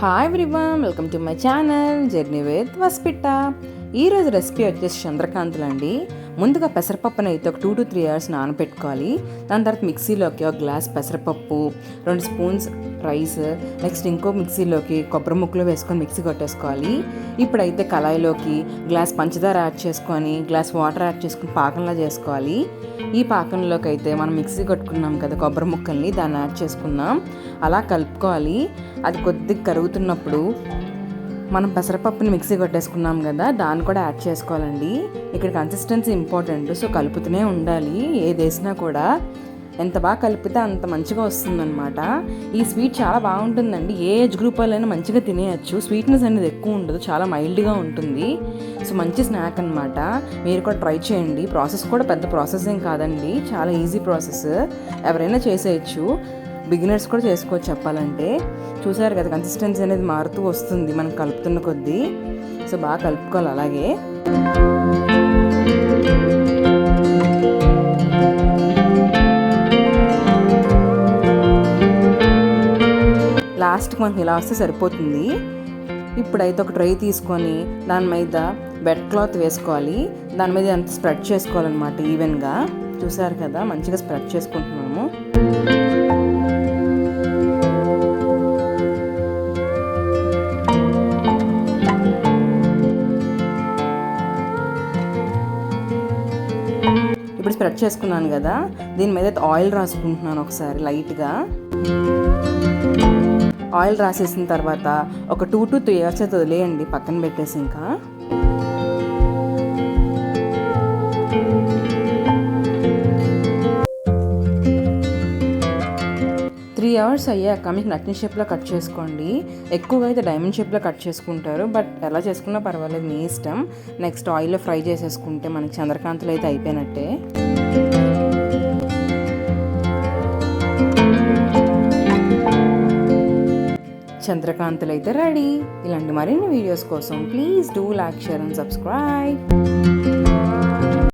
Hi everyone, welcome to my channel journey with వస్పిట్ట. ఈరోజు recipe వచ్చేసి చంద్రకాంతులు అండి. ముందుగా పెసరపప్పును అయితే ఒక 2 to 3 hours నానబెట్టుకోవాలి. దాని తర్వాత మిక్సీలోకి ఒక గ్లాస్ పెసరపప్పు, 2 స్పూన్స్ రైస్, నెక్స్ట్ ఇంకో మిక్సీలోకి కొబ్బరి ముక్కలు వేసుకొని మిక్సీ కొట్టేసుకోవాలి. ఇప్పుడైతే కళాయిలోకి గ్లాస్ పంచదార యాడ్ చేసుకొని గ్లాస్ వాటర్ యాడ్ చేసుకొని పాకంలా చేసుకోవాలి. ఈ పాకంలోకి అయితే మనం మిక్సీ కొట్టుకున్నాం కదా కొబ్బరి ముక్కల్ని, దాన్ని యాడ్ చేసుకున్నాం. అలా కలుపుకోవాలి. అది కొద్దిగా కరుగుతున్నప్పుడు మనం పెసరపప్పుని మిక్సీ కొట్టేసుకున్నాం కదా, దాన్ని కూడా యాడ్ చేసుకోవాలండి. ఇక్కడ కన్సిస్టెన్సీ ఇంపార్టెంట్, సో కలుపుతూనే ఉండాలి. ఏది వేసినా కూడా ఎంత బాగా కలిపితే అంత మంచిగా వస్తుందన్నమాట. ఈ స్వీట్ చాలా బాగుంటుందండి. ఏ ఏజ్ గ్రూప్ వాళ్ళైనా మంచిగా తినేయచ్చు. స్వీట్నెస్ అనేది ఎక్కువ ఉండదు, చాలా మైల్డ్గా ఉంటుంది. సో మంచి స్నాక్ అనమాట. మీరు కూడా ట్రై చేయండి. ప్రాసెస్ కూడా పెద్ద ప్రాసెస్ ఏం కాదండి, చాలా ఈజీ ప్రాసెస్. ఎవరైనా చేసేయచ్చు, బిగినర్స్ కూడా చేసుకోవచ్చు చెప్పాలంటే. చూసారు కదా, కన్సిస్టెన్సీ అనేది మారుతూ వస్తుంది మనం కలుపుతున్న కొద్దీ. సో బాగా కలుపుకోవాలి. అలాగే లాస్ట్కి మనకి ఇలా వస్తే సరిపోతుంది. ఇప్పుడైతే ఒక ట్రై తీసుకొని దాని మీద బెడ్ క్లాత్ వేసుకోవాలి. దాని మీద అంత స్ప్రెడ్ చేసుకోవాలన్నమాట ఈవెన్గా. చూసారు కదా, మంచిగా స్ప్రెడ్ చేసుకుంటున్నాము. ఇప్పుడు స్ప్రెడ్ చేసుకున్నాను కదా, దీని మీద ఆయిల్ రాసుకుంటున్నాను ఒకసారి లైట్గా. ఆయిల్ రాసేసిన తర్వాత ఒక 2 to 3 hours అయితే వదిలేయండి, పక్కన పెట్టేసి. ఇంకా 3 hours అయ్యాక మీకు నచ్చిన షేప్లో కట్ చేసుకోండి. ఎక్కువగా అయితే డైమండ్ షేప్లో కట్ చేసుకుంటారు, బట్ ఎలా చేసుకున్నా పర్వాలేదు, మీ ఇష్టం. నెక్స్ట్ ఆయిల్లో ఫ్రై చేసేసుకుంటే మనకి చంద్రకాంతులు అయితే అయిపోయినట్టే. చంద్రకాంతులు అయితే రెడీ. ఇలాంటి మరిన్ని వీడియోస్ కోసం please do like, share and subscribe.